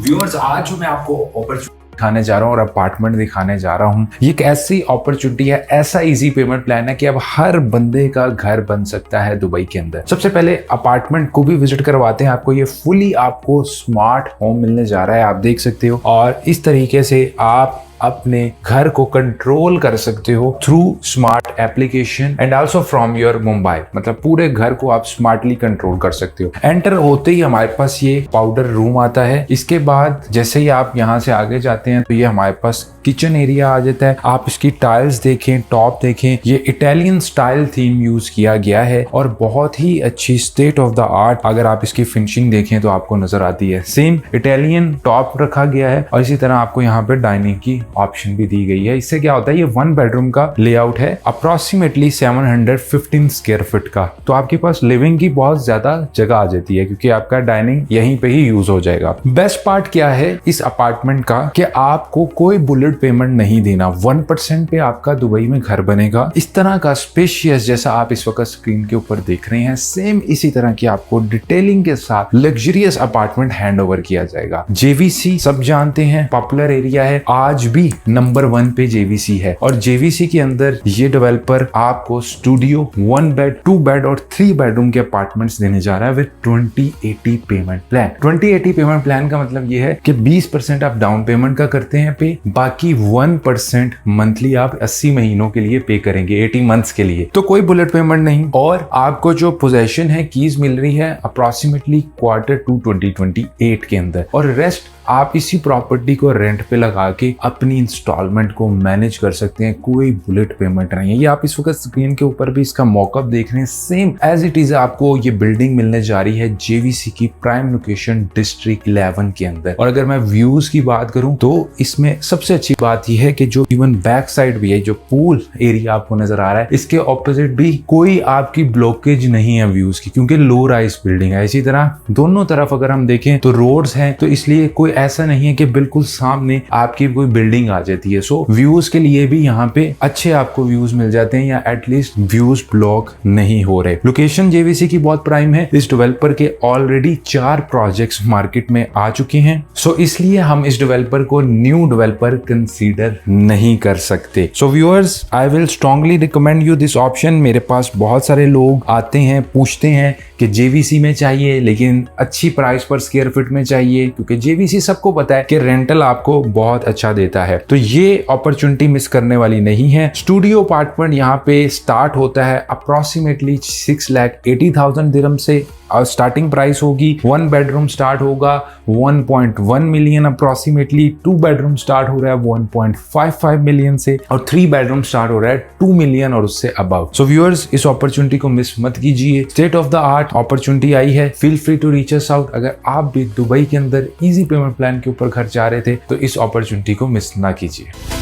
Viewers, आज जो मैं आपको अपॉर्चुनिटी दिखाने जा रहा हूँ और अपार्टमेंट दिखाने जा रहा हूँ, ये एक ऐसी अपॉर्चुनिटी है, ऐसा इजी पेमेंट प्लान है कि अब हर बंदे का घर बन सकता है दुबई के अंदर। सबसे पहले अपार्टमेंट को भी विजिट करवाते हैं आपको। ये फुली आपको स्मार्ट होम मिलने जा रहा है, आप देख सकते हो। और इस तरीके से आप अपने घर को कंट्रोल कर सकते हो through smart application and also from your mobile. मतलब पूरे घर को आप स्मार्टली कंट्रोल कर सकते हो। एंटर होते ही हमारे पास ये पाउडर रूम आता है। इसके बाद जैसे ही आप यहाँ से आगे जाते हैं तो ये हमारे पास किचन एरिया आ जाता है। आप इसकी टाइल्स देखें, टॉप देखें, ये इटालियन स्टाइल थीम यूज किया गया है और बहुत ही अच्छी स्टेट ऑफ द आर्ट अगर आप इसकी फिनिशिंग देखें तो आपको नजर आती है। सेम इटालियन टॉप रखा गया है और इसी तरह आपको यहाँ पे डाइनिंग की ऑप्शन भी दी गई है। इससे क्या होता है, ये 1 बेडरूम का लेआउट है, अप्रोक्सीमेटली 715 स्क्वायर फीट का। तो आपके पास लिविंग की बहुत ज्यादा जगह आ जाती है क्योंकि आपका डाइनिंग यहीं पे ही यूज हो जाएगा। बेस्ट पार्ट क्या है इस अपार्टमेंट का कि आपको कोई बुलेट पेमेंट नहीं देना। 1% पे आपका दुबई में घर बनेगा। इस तरह का स्पेशियस जैसा आप इस वक्त स्क्रीन के ऊपर देख रहे हैं, सेम इसी तरह की आपको डिटेलिंग के साथ लग्जरियस अपार्टमेंट हैंड ओवर किया जाएगा। जेवीसी सब जानते हैं, पॉपुलर एरिया है, आज भी नंबर 1 पे जेवीसी है। और जेवीसी के अंदर ये डेवलपर आपको स्टूडियो 1 बेड, 2 बेड और 3 बेडरूम के अपार्टमेंट्स देने जा रहा है with 2080 payment plan. 2080 payment plan का मतलब ये है कि 20% आप डाउन पेमेंट का करते हैं पे, बाकी 1% मंथली आप 80 महीनों के लिए पे करेंगे, 80 मंथ्स के लिए। तो कोई बुलेट पेमेंट नहीं। और आपको जो पोजेशन है, कीज मिल रही है अप्रोक्सीमेटली Q2 2028 के अंदर। और रेस्ट आप इसी प्रॉपर्टी को रेंट पे लगा के अपनी इंस्टॉलमेंट को मैनेज कर सकते हैं। कोई बुलेट पेमेंट नहीं है। ये आप इस वक्त स्क्रीन के ऊपर भी इसका मॉकअप देख रहे हैं, सेम एज इट इज आपको ये बिल्डिंग मिलने जा रही है जेवीसी की प्राइम लोकेशन डिस्ट्रिक्ट 11 के अंदर। और अगर मैं व्यूज की बात करूं तो इसमें सबसे अच्छी बात यह है कि जो इवन बैक साइड भी है, जो पूल एरिया आपको नजर आ रहा है, इसके ऑपोजिट भी कोई आपकी ब्लॉकेज नहीं है व्यूज की, क्योंकि लो राइज बिल्डिंग है। इसी तरह दोनों तरफ अगर हम देखें तो रोड्स हैं, तो इसलिए कोई ऐसा नहीं है कि बिल्कुल सामने आपकी कोई बिल्डिंग आ जाती है। सो व्यूज के लिए भी यहाँ पे अच्छे आपको व्यूज मिल जाते हैं, या एटलीस्ट व्यूज ब्लॉक नहीं हो रहे। लोकेशन जेवीसी की बहुत प्राइम है। इस डेवलपर के ऑलरेडी 4 प्रोजेक्ट्स मार्केट में आ चुके हैं। सो इसलिए हम इस डेवलपर को न्यू डेवलपर कंसीडर नहीं कर सकते। So viewers, I will strongly recommend you this option. मेरे पास बहुत सारे लोग आते हैं, पूछते हैं कि जेवीसी में चाहिए लेकिन अच्छी प्राइस पर स्क्वायर फीट में चाहिए, क्योंकि जेवीसी सबको पता है कि रेंटल आपको बहुत अच्छा देता है। तो ये अपॉर्चुनिटी मिस करने वाली नहीं है। स्टूडियो अपार्टमेंट यहाँ पे स्टार्ट होता है अप्रोक्सीमेटली 6,80,000 दिरहम से और स्टार्टिंग प्राइस होगी। 1 बेडरूम स्टार्ट होगा 1.1 मिलियन अप्रोक्सीमेटली, 2 बेडरूम स्टार्ट हो रहा है 1.55 मिलियन से, और 3 बेडरूम स्टार्ट हो रहा है 2 मिलियन और उससे अबव। सो व्यूअर्स, इस अपॉर्चुनिटी को मिस मत कीजिए। State of the art opportunity आई है। Feel free to reach us out. अगर आप भी दुबई के अंदर इजी पेमेंट प्लान के ऊपर घर जा रहे थे तो इस अपॉर्चुनिटी को मिस ना कीजिए।